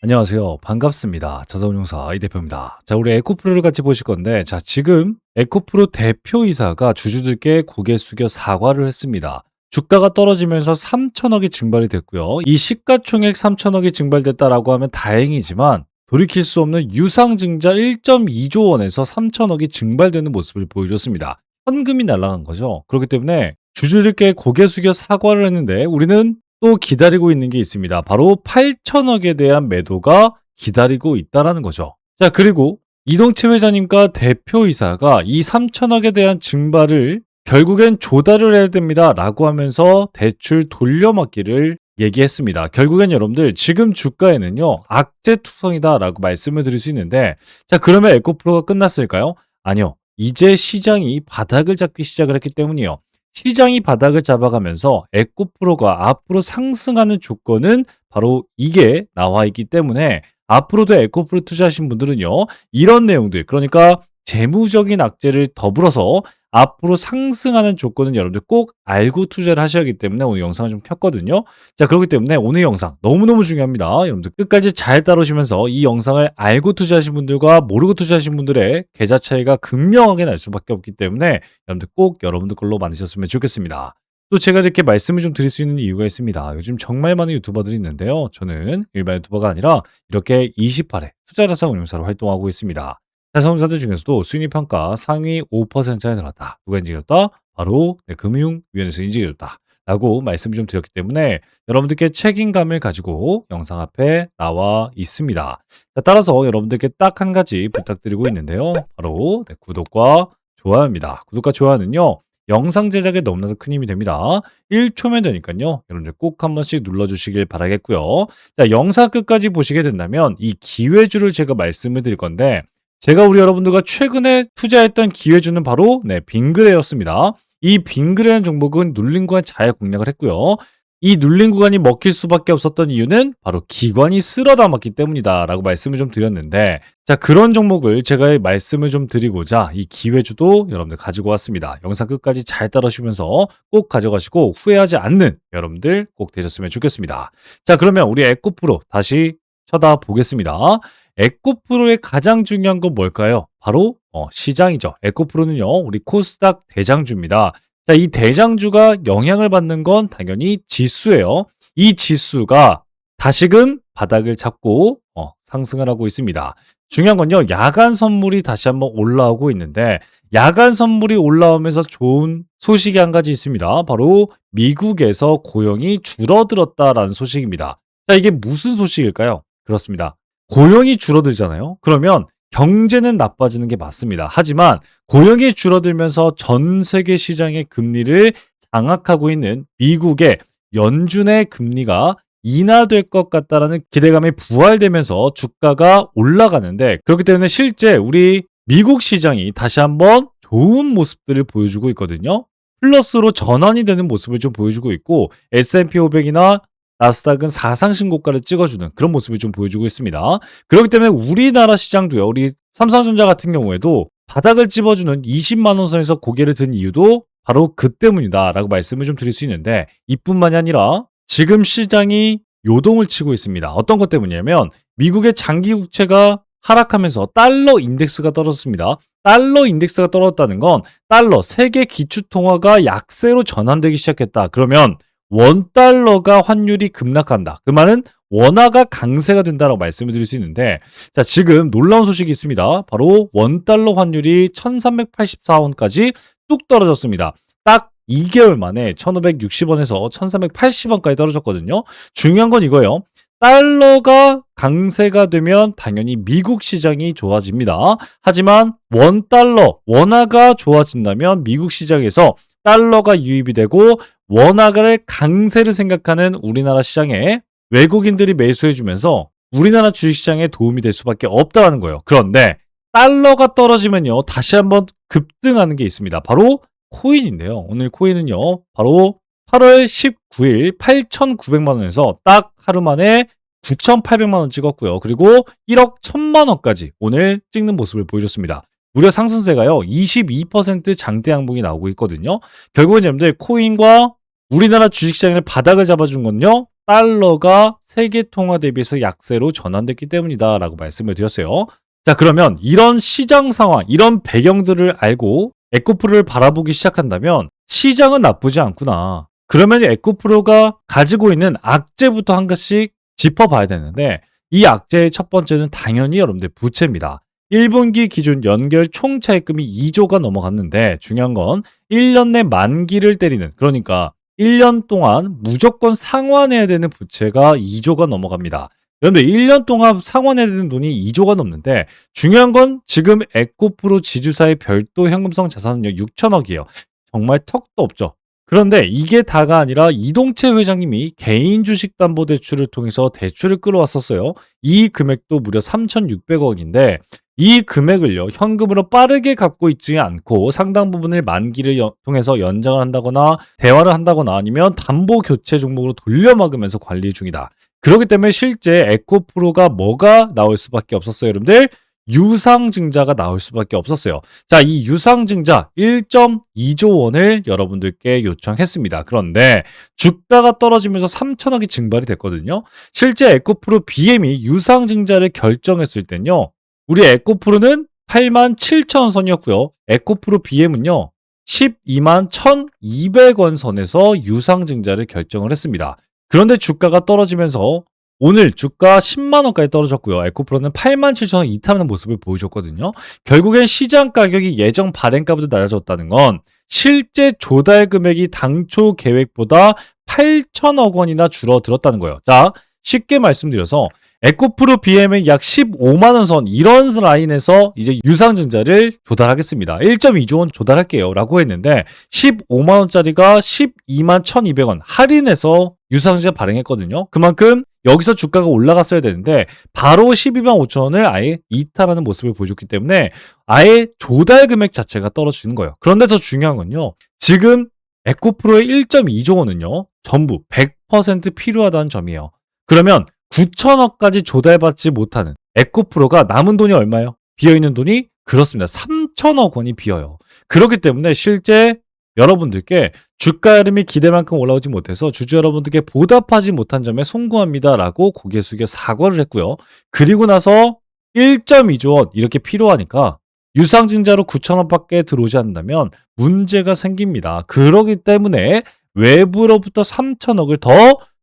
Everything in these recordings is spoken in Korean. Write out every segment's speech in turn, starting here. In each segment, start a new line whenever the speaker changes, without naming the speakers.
안녕하세요. 반갑습니다. 자산운용사 이 대표입니다. 자, 우리 에코프로를 같이 보실 건데, 자, 지금 에코프로 대표이사가 주주들께 고개 숙여 사과를 했습니다. 주가가 떨어지면서 3천억이 증발이 됐고요. 이 시가총액 3천억이 증발됐다라고 하면 다행이지만 돌이킬 수 없는 유상증자 1.2조 원에서 3천억이 증발되는 모습을 보여줬습니다. 현금이 날아간 거죠. 그렇기 때문에 주주들께 고개 숙여 사과를 했는데 우리는 또 기다리고 있는 게 있습니다. 바로 8천억에 대한 매도가 기다리고 있다라는 거죠. 자, 그리고 이동채 회장님과 대표이사가 이 3천억에 대한 증발을 결국엔 조달을 해야 됩니다라고 하면서 대출 돌려막기를 얘기했습니다. 결국엔 여러분들 지금 주가에는요 악재투성이다라고 말씀을 드릴 수 있는데, 자, 그러면 에코프로가 끝났을까요? 아니요. 이제 시장이 바닥을 잡기 시작을 했기 때문이요. 시장이 바닥을 잡아가면서 에코프로가 앞으로 상승하는 조건은 바로 이게 나와 있기 때문에 앞으로도 에코프로 투자하신 분들은요, 이런 내용들, 그러니까 재무적인 악재를 더불어서 앞으로 상승하는 조건은 여러분들 꼭 알고 투자를 하셔야 하기 때문에 오늘 영상을 좀 켰거든요. 자, 그렇기 때문에 오늘 영상 너무너무 중요합니다. 여러분들 끝까지 잘 따르시면서 이 영상을 알고 투자하신 분들과 모르고 투자하신 분들의 계좌 차이가 극명하게 날 수밖에 없기 때문에 여러분들 꼭 여러분들 걸로 만드셨으면 좋겠습니다. 또 제가 이렇게 말씀을 좀 드릴 수 있는 이유가 있습니다. 요즘 정말 많은 유튜버들이 있는데요. 저는 일반 유튜버가 아니라 이렇게 28회 투자자산 운용사로 활동하고 있습니다. 자산운용사들 중에서도 수익률 평가 상위 5%에 늘었다. 누가 인증해줬다? 바로 금융위원회에서 인증해줬다. 라고 말씀을 좀 드렸기 때문에 여러분들께 책임감을 가지고 영상 앞에 나와 있습니다. 자, 따라서 여러분들께 딱 한 가지 부탁드리고 있는데요. 바로 구독과 좋아요입니다. 구독과 좋아요는요, 영상 제작에 너무나도 큰 힘이 됩니다. 1초면 되니까요. 여러분들 꼭 한 번씩 눌러주시길 바라겠고요. 자, 영상 끝까지 보시게 된다면 이 기회주를 제가 말씀을 드릴 건데, 제가 우리 여러분들과 최근에 투자했던 기회주는 바로 빙그레였습니다. 이 빙그레는 종목은 눌린 구간 잘 공략을 했고요. 이 눌린 구간이 먹힐 수밖에 없었던 이유는 바로 기관이 쓸어 담았기 때문이다 라고 말씀을 좀 드렸는데, 자, 그런 종목을 제가 말씀을 좀 드리고자 이 기회주도 여러분들 가지고 왔습니다. 영상 끝까지 잘 따라오시면서 꼭 가져가시고 후회하지 않는 여러분들 꼭 되셨으면 좋겠습니다. 자, 그러면 우리 에코프로 다시 쳐다보겠습니다. 에코프로의 가장 중요한 건 뭘까요? 바로 시장이죠. 에코프로는요, 우리 코스닥 대장주입니다. 자, 이 대장주가 영향을 받는 건 당연히 지수예요. 이 지수가 다시금 바닥을 잡고 상승을 하고 있습니다. 중요한 건요, 야간 선물이 다시 한번 올라오고 있는데, 야간 선물이 올라오면서 좋은 소식이 한 가지 있습니다. 바로 미국에서 고용이 줄어들었다라는 소식입니다. 자, 이게 무슨 소식일까요? 그렇습니다. 고용이 줄어들잖아요. 그러면 경제는 나빠지는 게 맞습니다. 하지만 고용이 줄어들면서 전 세계 시장의 금리를 장악하고 있는 미국의 연준의 금리가 인하될 것 같다라는 기대감이 부활되면서 주가가 올라가는데, 그렇기 때문에 실제 우리 미국 시장이 다시 한번 좋은 모습들을 보여주고 있거든요. 플러스로 전환이 되는 모습을 좀 보여주고 있고, S&P 500이나 나스닥은 사상 신고가를 찍어주는 그런 모습을 좀 보여주고 있습니다. 그렇기 때문에 우리나라 시장도요, 우리 삼성전자 같은 경우에도 바닥을 찝어주는 20만 원 선에서 고개를 든 이유도 바로 그 때문이다라고 말씀을 좀 드릴 수 있는데, 이뿐만이 아니라 지금 시장이 요동을 치고 있습니다. 어떤 것 때문이냐면 미국의 장기 국채가 하락하면서 달러 인덱스가 떨어졌습니다. 달러 인덱스가 떨어졌다는 건 달러 세계 기축통화가 약세로 전환되기 시작했다. 그러면 원달러가 환율이 급락한다. 그 말은 원화가 강세가 된다라고 말씀을 드릴 수 있는데, 자, 지금 놀라운 소식이 있습니다. 바로 원달러 환율이 1384원까지 뚝 떨어졌습니다. 딱 2개월 만에 1560원에서 1380원까지 떨어졌거든요. 중요한 건 이거예요. 달러가 강세가 되면 당연히 미국 시장이 좋아집니다. 하지만 원달러, 원화가 좋아진다면 미국 시장에서 달러가 유입이 되고 원화를 강세를 생각하는 우리나라 시장에 외국인들이 매수해주면서 우리나라 주식시장에 도움이 될 수밖에 없다는 거예요. 그런데 달러가 떨어지면요, 다시 한번 급등하는 게 있습니다. 바로 코인인데요. 오늘 코인은요, 바로 8월 19일 8,900만 원에서 딱 하루 만에 9,800만 원 찍었고요. 그리고 1억 1,000만 원까지 오늘 찍는 모습을 보여줬습니다. 무려 상승세가요 22% 장대 양봉이 나오고 있거든요. 결국은 여러분들 코인과 우리나라 주식시장의 바닥을 잡아준 건요, 달러가 세계 통화 대비해서 약세로 전환됐기 때문이다라고 말씀을 드렸어요. 자, 그러면 이런 시장 상황, 이런 배경들을 알고 에코프로를 바라보기 시작한다면 시장은 나쁘지 않구나. 그러면 에코프로가 가지고 있는 악재부터 한 가지씩 짚어봐야 되는데 이 악재의 첫 번째는 당연히 여러분들 부채입니다. 1분기 기준 연결 총 차입금이 2조가 넘어갔는데 중요한 건 1년 내 만기를 때리는, 그러니까 1년 동안 무조건 상환해야 되는 부채가 2조가 넘어갑니다. 여러분들 1년 동안 상환해야 되는 돈이 2조가 넘는데 중요한 건 지금 에코프로 지주사의 별도 현금성 자산은요 6천억이에요. 정말 턱도 없죠. 그런데 이게 다가 아니라 이동채 회장님이 개인 주식담보대출을 통해서 대출을 끌어왔었어요. 이 금액도 무려 3,600억인데 이 금액을요 현금으로 빠르게 갚고 있지 않고 상당 부분을 만기를 통해서 연장을 한다거나 대환을 한다거나 아니면 담보 교체 종목으로 돌려막으면서 관리 중이다. 그렇기 때문에 실제 에코프로가 뭐가 나올 수밖에 없었어요, 여러분들? 유상증자가 나올 수밖에 없었어요. 자, 이 유상증자 1.2조 원을 여러분들께 요청했습니다. 그런데 주가가 떨어지면서 3천억이 증발이 됐거든요. 실제 에코프로 BM이 유상증자를 결정했을 땐요. 우리 에코프로는 8만 7천 선이었고요. 에코프로 BM은요. 12만 1,200원 선에서 유상증자를 결정을 했습니다. 그런데 주가가 떨어지면서 오늘 주가 10만 원까지 떨어졌고요. 에코프로는 8만 7천 원 이탈하는 모습을 보여줬거든요. 결국엔 시장 가격이 예정 발행가보다 낮아졌다는 건 실제 조달 금액이 당초 계획보다 8천억 원이나 줄어들었다는 거예요. 자, 쉽게 말씀드려서 에코프로 BM의 약 15만 원 선 이런 라인에서 이제 유상증자를 조달하겠습니다. 1.2조 원 조달할게요 라고 했는데 15만 원짜리가 12만 1,200원 할인해서 유상증자 발행했거든요. 그만큼 여기서 주가가 올라갔어야 되는데 바로 12만 5천 원을 아예 이탈하는 모습을 보여줬기 때문에 아예 조달 금액 자체가 떨어지는 거예요. 그런데 더 중요한 건요. 지금 에코프로의 1.2조 원은요. 전부 100% 필요하다는 점이에요. 그러면 9천억까지 조달받지 못하는 에코프로가 남은 돈이 얼마예요? 비어있는 돈이? 그렇습니다. 3천억 원이 비어요. 그렇기 때문에 실제 여러분들께 주가 흐름이 기대만큼 올라오지 못해서 주주 여러분들께 보답하지 못한 점에 송구합니다라고 고개 숙여 사과를 했고요. 그리고 나서 1.2조 원 이렇게 필요하니까 유상증자로 9천원밖에 들어오지 않는다면 문제가 생깁니다. 그렇기 때문에 외부로부터 3천억을 더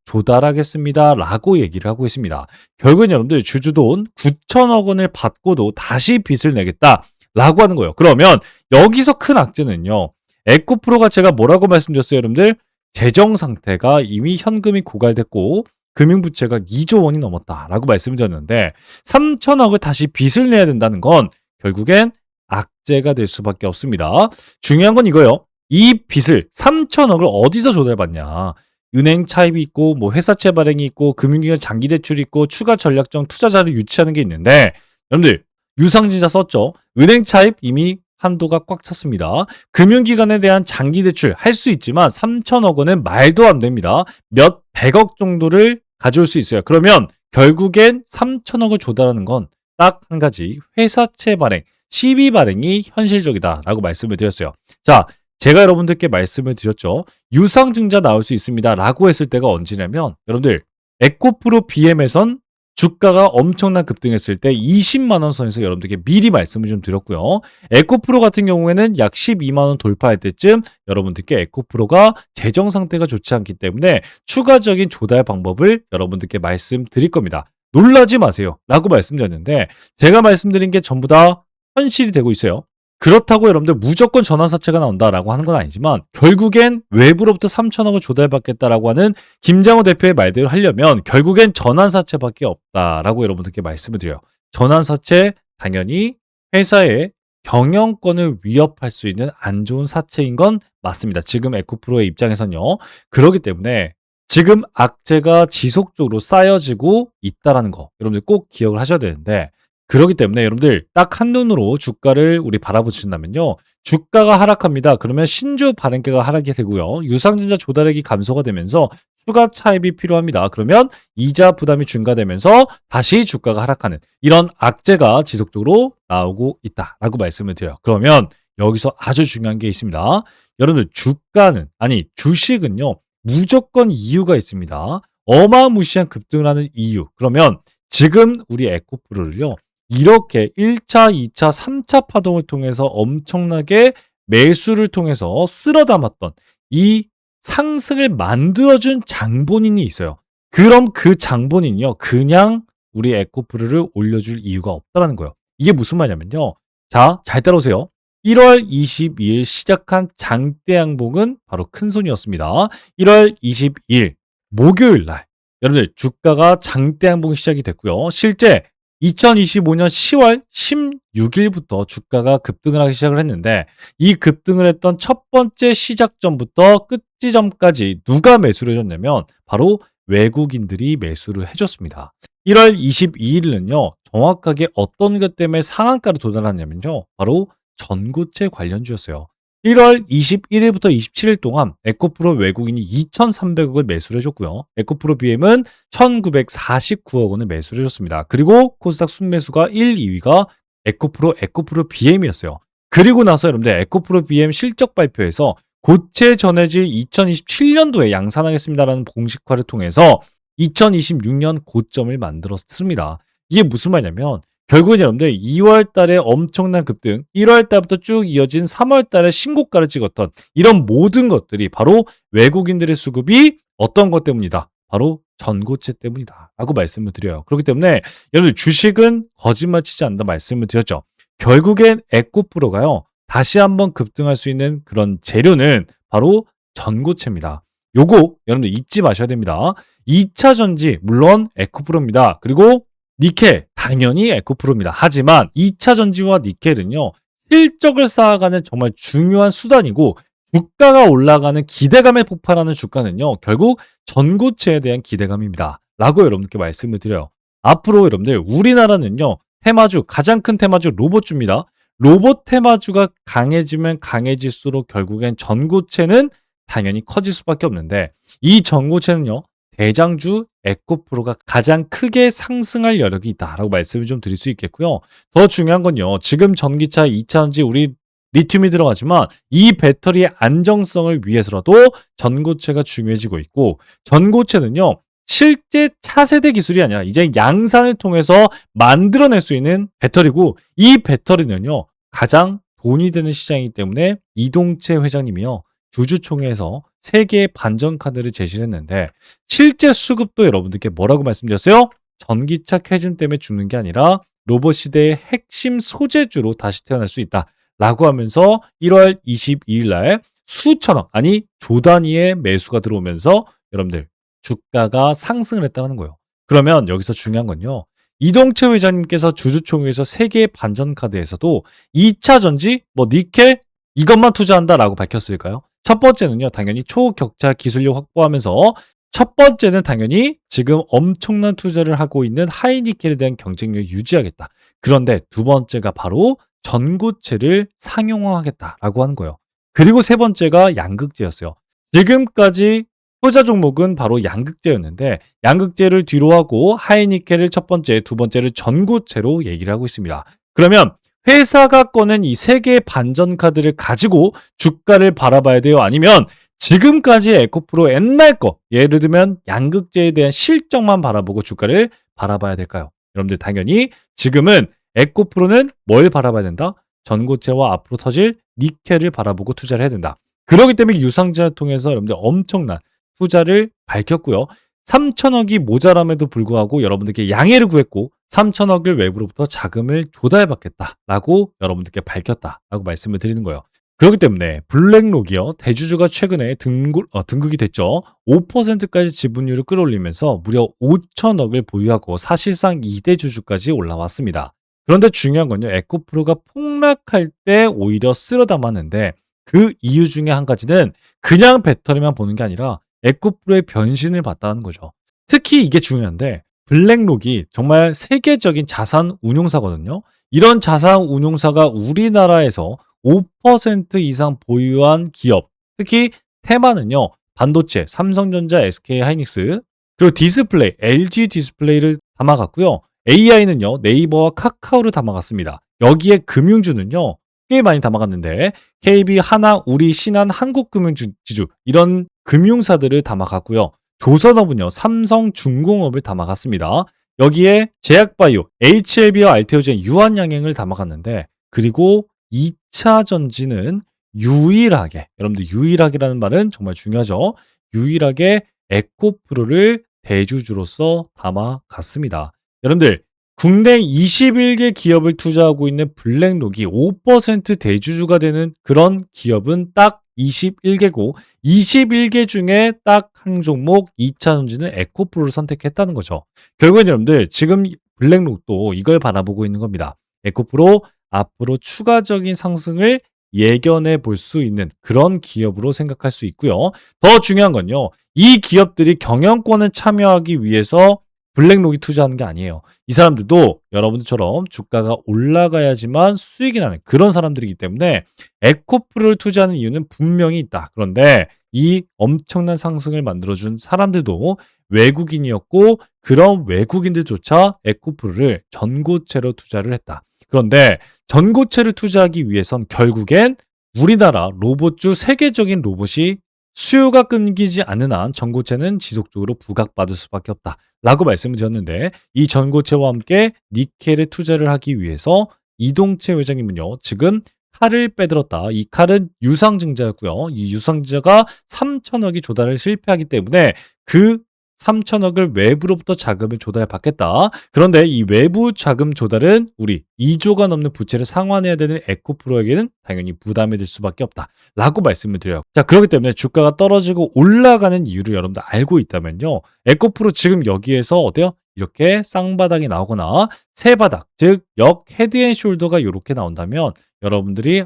조달하겠습니다 라고 얘기를 하고 있습니다. 결국은 여러분들 주주돈 9천억 원을 받고도 다시 빚을 내겠다 라고 하는 거예요. 그러면 여기서 큰 악재는요. 에코프로가 제가 뭐라고 말씀드렸어요, 여러분들? 재정 상태가 이미 현금이 고갈됐고 금융부채가 2조 원이 넘었다라고 말씀드렸는데 3천억을 다시 빚을 내야 된다는 건 결국엔 악재가 될 수밖에 없습니다. 중요한 건 이거예요. 이 빚을 3천억을 어디서 조달받냐? 은행 차입이 있고 뭐 회사채 발행이 있고 금융기관 장기 대출이 있고 추가 전략적 투자자를 유치하는 게 있는데 여러분들 유상증자 썼죠? 은행 차입 이미 한도가 꽉 찼습니다. 금융기관에 대한 장기 대출 할 수 있지만 3천억 원은 말도 안 됩니다. 몇 백억 정도를 가져올 수 있어요. 그러면 결국엔 3천억을 조달하는 건 딱 한 가지 회사채 발행, 시비 발행이 현실적이다라고 말씀을 드렸어요. 자, 제가 여러분들께 말씀을 드렸죠. 유상증자 나올 수 있습니다 라고 했을 때가 언제냐면 여러분들 에코프로 BM에선 주가가 엄청난 급등했을 때 20만 원 선에서 여러분들께 미리 말씀을 좀 드렸고요. 에코프로 같은 경우에는 약 12만 원 돌파할 때쯤 여러분들께 에코프로가 재정 상태가 좋지 않기 때문에 추가적인 조달 방법을 여러분들께 말씀드릴 겁니다. 놀라지 마세요 라고 말씀드렸는데 제가 말씀드린 게 전부 다 현실이 되고 있어요. 그렇다고 여러분들 무조건 전환사채가 나온다라고 하는 건 아니지만 결국엔 외부로부터 3천억을 조달받겠다라고 하는 김장호 대표의 말대로 하려면 결국엔 전환사채밖에 없다라고 여러분들께 말씀을 드려요. 전환사채 당연히 회사의 경영권을 위협할 수 있는 안 좋은 사채인 건 맞습니다. 지금 에코프로의 입장에선요. 그렇기 때문에 지금 악재가 지속적으로 쌓여지고 있다라는 거 여러분들 꼭 기억을 하셔야 되는데 그렇기 때문에 여러분들 딱 한눈으로 주가를 우리 바라보신다면요. 주가가 하락합니다. 그러면 신주 발행가가 하락이 되고요. 유상증자 조달액이 감소가 되면서 추가 차입이 필요합니다. 그러면 이자 부담이 증가되면서 다시 주가가 하락하는 이런 악재가 지속적으로 나오고 있다라고 말씀을 드려요. 그러면 여기서 아주 중요한 게 있습니다. 여러분들 주가는 아니 주식은요. 무조건 이유가 있습니다. 어마무시한 급등을 하는 이유. 그러면 지금 우리 에코프로를요. 이렇게 1차, 2차, 3차 파동을 통해서 엄청나게 매수를 통해서 쓸어 담았던 이 상승을 만들어준 장본인이 있어요. 그럼 그 장본인이요. 그냥 우리 에코프로를 올려줄 이유가 없다라는 거예요. 이게 무슨 말이냐면요. 자, 잘 따라오세요. 1월 22일 시작한 장대 양봉은 바로 큰손이었습니다. 1월 22일 목요일 날 여러분들 주가가 장대 양봉이 시작이 됐고요. 실제 2025년 10월 16일부터 주가가 급등을 하기 시작을 했는데 이 급등을 했던 첫 번째 시작점부터 끝 지점까지 누가 매수를 해줬냐면 바로 외국인들이 매수를 해줬습니다. 1월 22일은요 정확하게 어떤 것 때문에 상한가를 도달하냐면요 바로 전고체 관련주였어요. 1월 21일부터 27일 동안 에코프로 외국인이 2,300억을 매수를 해줬고요. 에코프로 BM은 1,949억 원을 매수를 해줬습니다. 그리고 코스닥 순매수가 1, 2위가 에코프로 BM이었어요. 그리고 나서 여러분들 에코프로 BM 실적 발표에서 고체 전해질 2027년도에 양산하겠습니다라는 공식화를 통해서 2026년 고점을 만들었습니다. 이게 무슨 말이냐면 결국은 여러분들 2월 달에 엄청난 급등, 1월 달부터 쭉 이어진 3월 달에 신고가를 찍었던 이런 모든 것들이 바로 외국인들의 수급이 어떤 것 때문이다. 바로 전고체 때문이다. 라고 말씀을 드려요. 그렇기 때문에 여러분들 주식은 거짓말 치지 않는다 말씀을 드렸죠. 결국엔 에코프로가요. 다시 한번 급등할 수 있는 그런 재료는 바로 전고체입니다. 요거 여러분들 잊지 마셔야 됩니다. 2차 전지 물론 에코프로입니다. 그리고 니켈 당연히 에코프로입니다. 하지만 2차 전지와 니켈은요. 실적을 쌓아가는 정말 중요한 수단이고 주가가 올라가는 기대감에 폭발하는 주가는요. 결국 전고체에 대한 기대감입니다. 라고 여러분께 말씀을 드려요. 앞으로 여러분들 우리나라는요. 테마주 가장 큰 테마주 로봇주입니다. 로봇 테마주가 강해지면 강해질수록 결국엔 전고체는 당연히 커질 수밖에 없는데 이 전고체는요. 대장주 에코프로가 가장 크게 상승할 여력이 있다라고 말씀을 좀 드릴 수 있겠고요. 더 중요한 건요. 지금 전기차 2차전지 우리 리튬이 들어가지만 이 배터리의 안정성을 위해서라도 전고체가 중요해지고 있고 전고체는요. 실제 차세대 기술이 아니라 이제 양산을 통해서 만들어낼 수 있는 배터리고 이 배터리는요. 가장 돈이 되는 시장이기 때문에 이동채 회장님이요. 주주총회에서 3개의 반전 카드를 제시를 했는데 실제 수급도 여러분들께 뭐라고 말씀드렸어요? 전기차 캐즘 때문에 죽는 게 아니라 로봇 시대의 핵심 소재주로 다시 태어날 수 있다. 라고 하면서 1월 22일 날 수천억, 아니 조 단위의 매수가 들어오면서 여러분들 주가가 상승을 했다는 거예요. 그러면 여기서 중요한 건요. 이동채 회장님께서 주주총회에서 3개의 반전 카드에서도 2차 전지, 뭐 니켈 이것만 투자한다라고 밝혔을까요? 첫 번째는요, 당연히 초격차 기술력 확보하면서 첫 번째는 당연히 지금 엄청난 투자를 하고 있는 하이니켈에 대한 경쟁력을 유지하겠다. 그런데 두 번째가 바로 전고체를 상용화하겠다라고 하는 거예요. 그리고 세 번째가 양극재였어요. 지금까지 투자 종목은 바로 양극재였는데 양극재를 뒤로 하고 하이니켈을 첫 번째, 두 번째를 전고체로 얘기를 하고 있습니다. 그러면 회사가 꺼낸 이 3개의 반전 카드를 가지고 주가를 바라봐야 돼요? 아니면 지금까지 에코프로 옛날 거, 예를 들면 양극재에 대한 실적만 바라보고 주가를 바라봐야 될까요? 여러분들 당연히 지금은 에코프로는 뭘 바라봐야 된다? 전고체와 앞으로 터질 니켈을 바라보고 투자를 해야 된다. 그렇기 때문에 유상증을 통해서 여러분들 엄청난 투자를 밝혔고요. 3천억이 모자람에도 불구하고 여러분들께 양해를 구했고 3천억을 외부로부터 자금을 조달받겠다라고 여러분들께 밝혔다라고 말씀을 드리는 거예요. 그렇기 때문에 블랙록이요. 대주주가 최근에 등극이 됐죠. 5%까지 지분율을 끌어올리면서 무려 5천억을 보유하고 사실상 2대 주주까지 올라왔습니다. 그런데 중요한 건요. 에코프로가 폭락할 때 오히려 쓸어 담았는데 그 이유 중에 한 가지는 그냥 배터리만 보는 게 아니라 에코프로의 변신을 봤다는 거죠. 특히 이게 중요한데 블랙록이 정말 세계적인 자산 운용사거든요. 이런 자산 운용사가 우리나라에서 5% 이상 보유한 기업, 특히 테마는요. 반도체, 삼성전자, SK하이닉스, 그리고 디스플레이, LG 디스플레이를 담아갔고요. AI는요. 네이버와 카카오를 담아갔습니다. 여기에 금융주는요. 꽤 많이 담아갔는데 KB, 하나, 우리, 신한, 한국금융지주 이런 금융사들을 담아갔고요. 조선업은요, 삼성중공업을 담아갔습니다. 여기에 제약바이오, HLB와 알테오젠 유한양행을 담아갔는데, 그리고 2차 전지는 유일하게, 여러분들 유일하게라는 말은 정말 중요하죠. 유일하게 에코프로를 대주주로서 담아갔습니다. 여러분들, 국내 21개 기업을 투자하고 있는 블랙록이 5% 대주주가 되는 그런 기업은 딱 21개고, 21개 중에 딱 한 종목 2차 전지는 에코프로를 선택했다는 거죠. 결국엔 여러분들 지금 블랙록도 이걸 바라보고 있는 겁니다. 에코프로 앞으로 추가적인 상승을 예견해 볼 수 있는 그런 기업으로 생각할 수 있고요. 더 중요한 건요. 이 기업들이 경영권에 참여하기 위해서 블랙록이 투자하는 게 아니에요. 이 사람들도 여러분들처럼 주가가 올라가야지만 수익이 나는 그런 사람들이기 때문에 에코프로를 투자하는 이유는 분명히 있다. 그런데 이 엄청난 상승을 만들어준 사람들도 외국인이었고, 그런 외국인들조차 에코프로를 전고체로 투자를 했다. 그런데 전고체를 투자하기 위해선 결국엔 우리나라 로봇주 세계적인 로봇이 수요가 끊기지 않는 한 전고체는 지속적으로 부각받을 수밖에 없다. 라고 말씀을 드렸는데, 이 전고체와 함께 니켈에 투자를 하기 위해서 이동채 회장님은요, 지금 칼을 빼들었다. 이 칼은 유상증자였고요. 이 유상증자가 3천억이 조달을 실패하기 때문에 그 3천억을 외부로부터 자금을 조달받겠다. 그런데 이 외부 자금 조달은 우리 2조가 넘는 부채를 상환해야 되는 에코프로에게는 당연히 부담이 될 수밖에 없다. 라고 말씀을 드려요. 자, 그렇기 때문에 주가가 떨어지고 올라가는 이유를 여러분들 알고 있다면요. 에코프로 지금 여기에서 어때요? 이렇게 쌍바닥이 나오거나 세바닥, 즉 역 헤드앤숄더가 이렇게 나온다면 여러분들이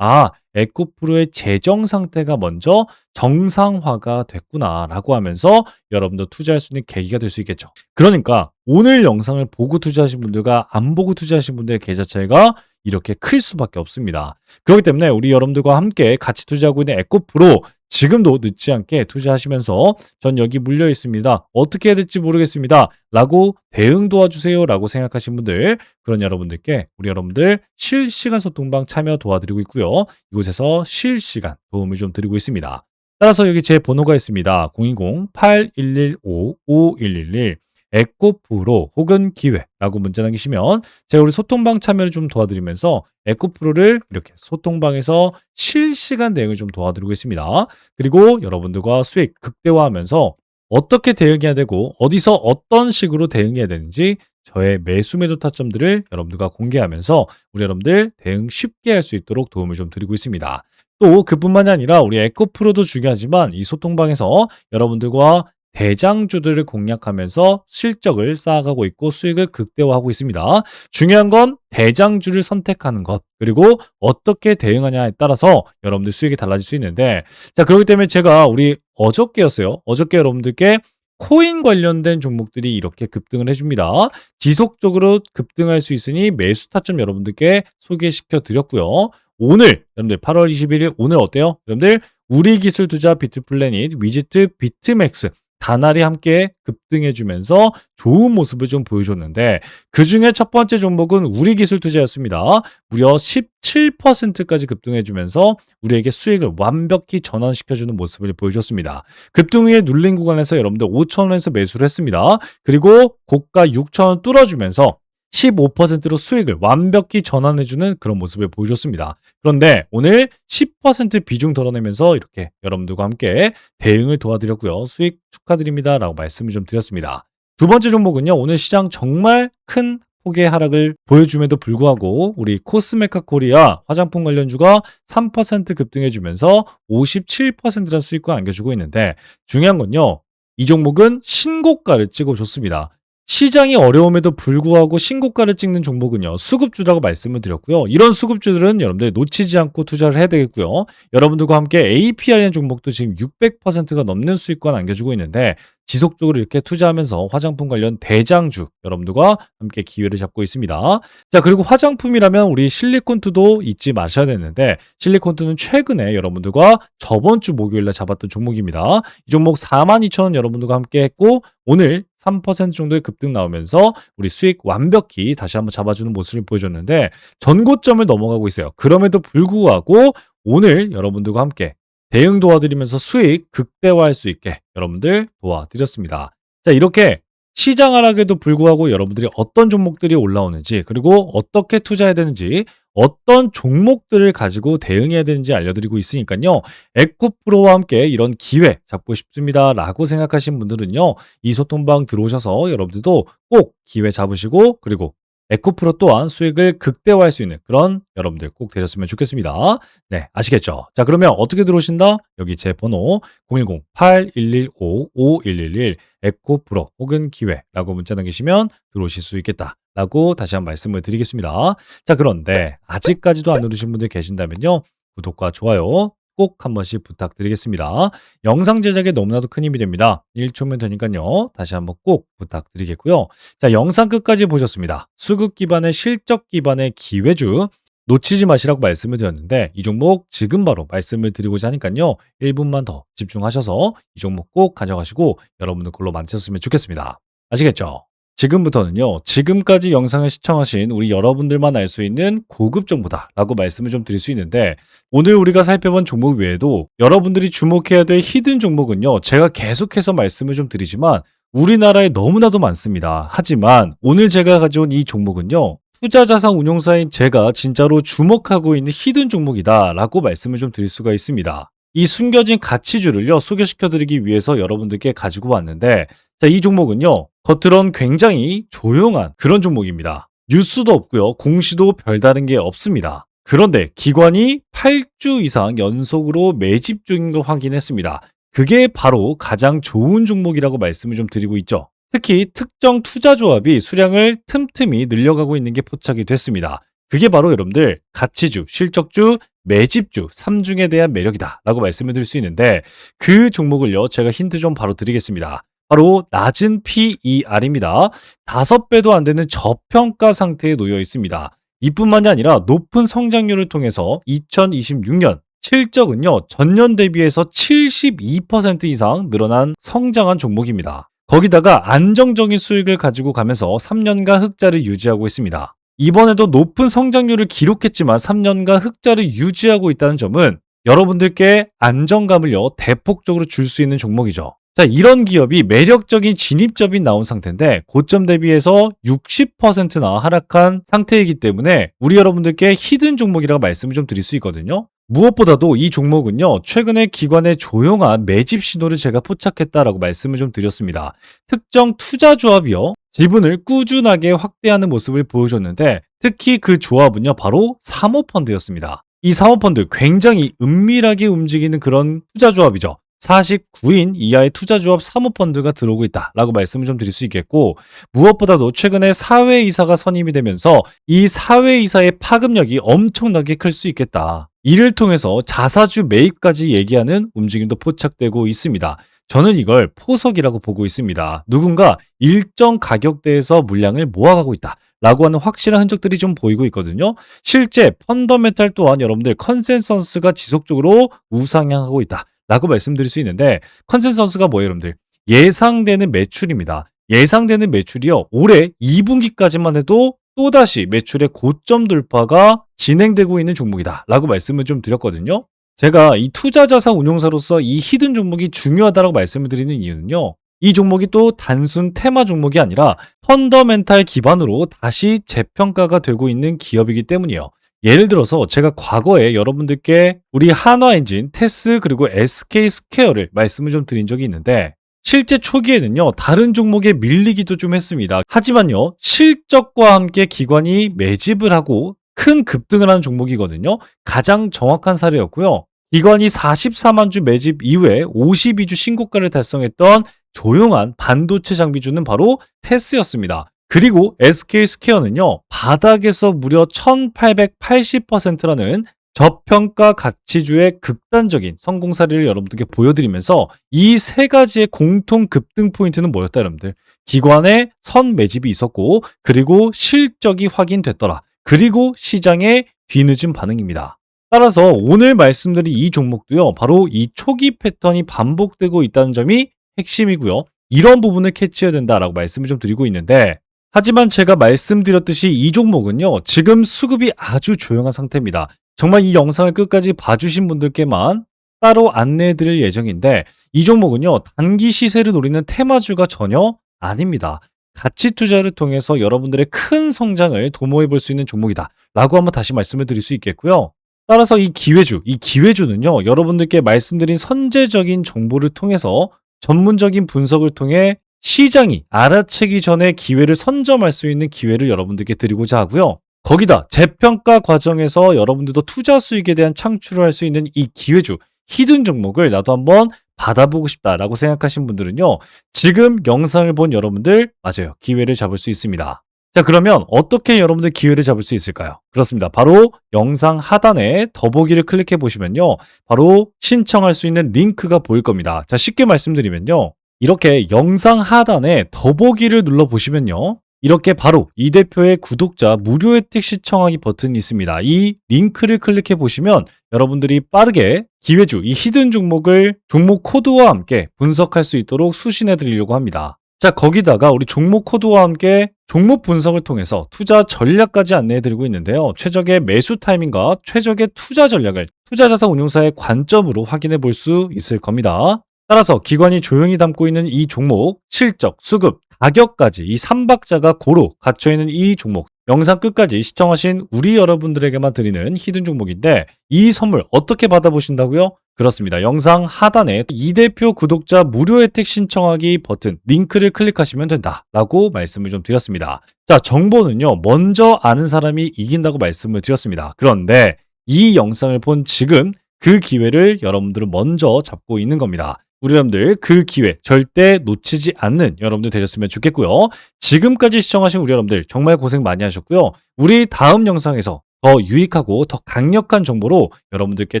에코프로의 재정 상태가 먼저 정상화가 됐구나라고 하면서 여러분도 투자할 수 있는 계기가 될 수 있겠죠. 그러니까 오늘 영상을 보고 투자하신 분들과 안 보고 투자하신 분들의 계좌 차이가 이렇게 클 수밖에 없습니다. 그렇기 때문에 우리 여러분들과 함께 같이 투자하고 있는 에코프로 지금도 늦지 않게 투자하시면서 전 여기 물려 있습니다. 어떻게 해야 될지 모르겠습니다. 라고 대응 도와주세요. 라고 생각하신 분들, 그런 여러분들께 우리 여러분들 실시간 소통방 참여 도와드리고 있고요. 이곳에서 실시간 도움을 좀 드리고 있습니다. 따라서 여기 제 번호가 있습니다. 020-8115-5111 에코프로 혹은 기회라고 문자 남기시면 제가 우리 소통방 참여를 좀 도와드리면서 에코프로를 이렇게 소통방에서 실시간 대응을 좀 도와드리고 있습니다. 그리고 여러분들과 수익 극대화하면서 어떻게 대응해야 되고 어디서 어떤 식으로 대응해야 되는지 저의 매수 매도 타점들을 여러분들과 공개하면서 우리 여러분들 대응 쉽게 할 수 있도록 도움을 좀 드리고 있습니다. 또 그뿐만이 아니라 우리 에코프로도 중요하지만 이 소통방에서 여러분들과 대장주들을 공략하면서 실적을 쌓아가고 있고 수익을 극대화하고 있습니다. 중요한 건 대장주를 선택하는 것, 그리고 어떻게 대응하냐에 따라서 여러분들 수익이 달라질 수 있는데, 자, 그렇기 때문에 제가 우리 어저께였어요. 어저께 여러분들께 코인 관련된 종목들이 이렇게 급등을 해줍니다. 지속적으로 급등할 수 있으니 매수 타점 여러분들께 소개시켜 드렸고요. 오늘 여러분들 8월 21일 오늘 어때요? 여러분들 우리기술투자 비트플래닛 위지트 비트맥스 다날이 함께 급등해주면서 좋은 모습을 좀 보여줬는데, 그중에 첫 번째 종목은 우리기술투자였습니다. 무려 17%까지 급등해주면서 우리에게 수익을 완벽히 전환시켜주는 모습을 보여줬습니다. 급등 후에 눌린 구간에서 여러분들 5,000원에서 매수를 했습니다. 그리고 고가 6,000원 뚫어주면서 15%로 수익을 완벽히 전환해주는 그런 모습을 보여줬습니다. 그런데 오늘 10% 비중 덜어내면서 이렇게 여러분들과 함께 대응을 도와드렸고요. 수익 축하드립니다. 라고 말씀을 좀 드렸습니다. 두 번째 종목은요. 오늘 시장 정말 큰 폭의 하락을 보여줌에도 불구하고 우리 코스메카 코리아 화장품 관련주가 3% 급등해주면서 57%라는 수익과 안겨주고 있는데, 중요한 건요. 이 종목은 신고가를 찍어줬습니다. 시장이 어려움에도 불구하고 신고가를 찍는 종목은요, 수급주라고 말씀을 드렸고요. 이런 수급주들은 여러분들 놓치지 않고 투자를 해야 되겠고요. 여러분들과 함께 APR이라는 종목도 지금 600%가 넘는 수익과 남겨주고 있는데, 지속적으로 이렇게 투자하면서 화장품 관련 대장주 여러분들과 함께 기회를 잡고 있습니다. 자, 그리고 화장품이라면 우리 실리콘투도 잊지 마셔야 되는데, 실리콘투는 최근에 여러분들과 저번 주 목요일날 잡았던 종목입니다. 이 종목 42,000원 여러분들과 함께 했고, 오늘 3% 정도의 급등 나오면서 우리 수익 완벽히 다시 한번 잡아주는 모습을 보여줬는데, 전고점을 넘어가고 있어요. 그럼에도 불구하고 오늘 여러분들과 함께 대응 도와드리면서 수익 극대화할 수 있게 여러분들 도와드렸습니다. 자, 이렇게 시장 하락에도 불구하고 여러분들이 어떤 종목들이 올라오는지, 그리고 어떻게 투자해야 되는지, 어떤 종목들을 가지고 대응해야 되는지 알려드리고 있으니까요. 에코프로와 함께 이런 기회 잡고 싶습니다라고 생각하신 분들은요. 이 소통방 들어오셔서 여러분들도 꼭 기회 잡으시고, 그리고 에코프로 또한 수익을 극대화할 수 있는 그런 여러분들 꼭 되셨으면 좋겠습니다. 네, 아시겠죠? 자, 그러면 어떻게 들어오신다? 여기 제 번호 010-8115-5111 에코프로 혹은 기회라고 문자 남기시면 들어오실 수 있겠다라고 다시 한번 말씀을 드리겠습니다. 자, 그런데 아직까지도 안 누르신 분들 계신다면요. 구독과 좋아요 꼭 한 번씩 부탁드리겠습니다. 영상 제작에 너무나도 큰 힘이 됩니다. 1초면 되니까요. 다시 한번 꼭 부탁드리겠고요. 자, 영상 끝까지 보셨습니다. 수급 기반의 실적 기반의 기회주 놓치지 마시라고 말씀을 드렸는데 이 종목 지금 바로 말씀을 드리고자 하니까요. 1분만 더 집중하셔서 이 종목 꼭 가져가시고 여러분들 걸로 만드셨으면 좋겠습니다. 아시겠죠? 지금부터는요. 지금까지 영상을 시청하신 우리 여러분들만 알 수 있는 고급 정보다라고 말씀을 좀 드릴 수 있는데 오늘 우리가 살펴본 종목 외에도 여러분들이 주목해야 될 히든 종목은요. 제가 계속해서 말씀을 좀 드리지만 우리나라에 너무나도 많습니다. 하지만 오늘 제가 가져온 이 종목은요. 투자자산 운용사인 제가 진짜로 주목하고 있는 히든 종목이다라고 말씀을 좀 드릴 수가 있습니다. 이 숨겨진 가치주를요. 소개시켜드리기 위해서 여러분들께 가지고 왔는데 자, 이 종목은요. 겉으론 굉장히 조용한 그런 종목입니다. 뉴스도 없고요. 공시도 별다른 게 없습니다. 그런데 기관이 8주 이상 연속으로 매집 중인 걸 확인했습니다. 그게 바로 가장 좋은 종목이라고 말씀을 좀 드리고 있죠. 특히 특정 투자 조합이 수량을 틈틈이 늘려가고 있는 게 포착이 됐습니다. 그게 바로 여러분들 가치주, 실적주, 매집주 3중에 대한 매력이다 라고 말씀을 드릴 수 있는데 그 종목을요 제가 힌트 좀 바로 드리겠습니다. 바로 낮은 PER입니다. 5배도 안 되는 저평가 상태에 놓여 있습니다. 이뿐만이 아니라 높은 성장률을 통해서 2026년 실적은요 전년 대비해서 72% 이상 늘어난 성장한 종목입니다. 거기다가 안정적인 수익을 가지고 가면서 3년간 흑자를 유지하고 있습니다. 이번에도 높은 성장률을 기록했지만 3년간 흑자를 유지하고 있다는 점은 여러분들께 안정감을요 대폭적으로 줄 수 있는 종목이죠. 자, 이런 기업이 매력적인 진입점이 나온 상태인데 고점 대비해서 60%나 하락한 상태이기 때문에 우리 여러분들께 히든 종목이라고 말씀을 좀 드릴 수 있거든요. 무엇보다도 이 종목은요, 최근에 기관의 조용한 매집 신호를 제가 포착했다라고 말씀을 좀 드렸습니다. 특정 투자 조합이요, 지분을 꾸준하게 확대하는 모습을 보여줬는데, 특히 그 조합은요, 바로 사모펀드였습니다. 이 사모펀드 굉장히 은밀하게 움직이는 그런 투자 조합이죠. 49인 이하의 투자조합 사모펀드가 들어오고 있다라고 말씀을 좀 드릴 수 있겠고 무엇보다도 최근에 사회이사가 선임이 되면서 이 사회이사의 파급력이 엄청나게 클 수 있겠다. 이를 통해서 자사주 매입까지 얘기하는 움직임도 포착되고 있습니다. 저는 이걸 포석이라고 보고 있습니다. 누군가 일정 가격대에서 물량을 모아가고 있다. 라고 하는 확실한 흔적들이 좀 보이고 있거든요. 실제 펀더멘탈 또한 여러분들 컨센서스가 지속적으로 우상향하고 있다. 라고 말씀드릴 수 있는데 컨센서스가 뭐예요 여러분들? 예상되는 매출입니다. 예상되는 매출이요. 올해 2분기까지만 해도 또다시 매출의 고점 돌파가 진행되고 있는 종목이다 라고 말씀을 좀 드렸거든요. 제가 이 투자자산 운용사로서 이 히든 종목이 중요하다고 말씀을 드리는 이유는요. 이 종목이 또 단순 테마 종목이 아니라 펀더멘탈 기반으로 다시 재평가가 되고 있는 기업이기 때문이에요. 예를 들어서 제가 과거에 여러분들께 우리 한화엔진, 테스 그리고 SK스퀘어를 말씀을 좀 드린 적이 있는데 실제 초기에는요 다른 종목에 밀리기도 좀 했습니다. 하지만요 실적과 함께 기관이 매집을 하고 큰 급등을 하는 종목이거든요. 가장 정확한 사례였고요. 기관이 44만 주 매집 이후에 52주 신고가를 달성했던 조용한 반도체 장비주는 바로 테스였습니다. 그리고 SK스퀘어는요, 바닥에서 무려 1880%라는 저평가 가치주의 극단적인 성공 사례를 여러분들께 보여드리면서 이 세 가지의 공통 급등 포인트는 뭐였다, 여러분들? 기관의 선 매집이 있었고, 그리고 실적이 확인됐더라. 그리고 시장의 뒤늦은 반응입니다. 따라서 오늘 말씀드린 이 종목도요, 바로 이 초기 패턴이 반복되고 있다는 점이 핵심이고요. 이런 부분을 캐치해야 된다라고 말씀을 좀 드리고 있는데, 하지만 제가 말씀드렸듯이 이 종목은요, 지금 수급이 아주 조용한 상태입니다. 정말 이 영상을 끝까지 봐주신 분들께만 따로 안내해 드릴 예정인데 이 종목은요. 단기 시세를 노리는 테마주가 전혀 아닙니다. 가치 투자를 통해서 여러분들의 큰 성장을 도모해 볼 수 있는 종목이다라고 한번 다시 말씀을 드릴 수 있겠고요. 따라서 이 기회주는요. 여러분들께 말씀드린 선제적인 정보를 통해서 전문적인 분석을 통해 시장이 알아채기 전에 기회를 선점할 수 있는 기회를 여러분들께 드리고자 하고요. 거기다 재평가 과정에서 여러분들도 투자 수익에 대한 창출을 할 수 있는 이 기회주, 히든 종목을 나도 한번 받아보고 싶다라고 생각하신 분들은요. 지금 영상을 본 여러분들 맞아요. 기회를 잡을 수 있습니다. 자, 그러면 어떻게 여러분들 기회를 잡을 수 있을까요? 그렇습니다. 바로 영상 하단에 더보기를 클릭해 보시면요. 바로 신청할 수 있는 링크가 보일 겁니다. 자, 쉽게 말씀드리면요. 이렇게 영상 하단에 더보기를 눌러 보시면요. 이렇게 바로 이 대표의 구독자 무료 혜택 시청하기 버튼이 있습니다. 이 링크를 클릭해 보시면 여러분들이 빠르게 기회주, 이 히든 종목을 종목 코드와 함께 분석할 수 있도록 수신해 드리려고 합니다. 자, 거기다가 우리 종목 코드와 함께 종목 분석을 통해서 투자 전략까지 안내해 드리고 있는데요. 최적의 매수 타이밍과 최적의 투자 전략을 투자자산 운용사의 관점으로 확인해 볼 수 있을 겁니다. 따라서 기관이 조용히 담고 있는 이 종목, 실적, 수급, 가격까지 이 3박자가 고루 갇혀있는 이 종목, 영상 끝까지 시청하신 우리 여러분들에게만 드리는 히든 종목인데 이 선물 어떻게 받아보신다고요? 그렇습니다. 영상 하단에 이 대표 구독자 무료 혜택 신청하기 버튼 링크를 클릭하시면 된다라고 말씀을 좀 드렸습니다. 자, 정보는요. 먼저 아는 사람이 이긴다고 말씀을 드렸습니다. 그런데 이 영상을 본 지금 그 기회를 여러분들은 먼저 잡고 있는 겁니다. 우리 여러분들 그 기회 절대 놓치지 않는 여러분들 되셨으면 좋겠고요. 지금까지 시청하신 우리 여러분들 정말 고생 많이 하셨고요. 우리 다음 영상에서 더 유익하고 더 강력한 정보로 여러분들께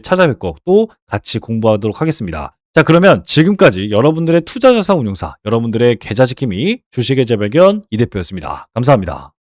찾아뵙고 또 같이 공부하도록 하겠습니다. 자, 그러면 지금까지 여러분들의 투자자산 운용사, 여러분들의 계좌 지킴이 주식의 재발견 이 대표였습니다. 감사합니다.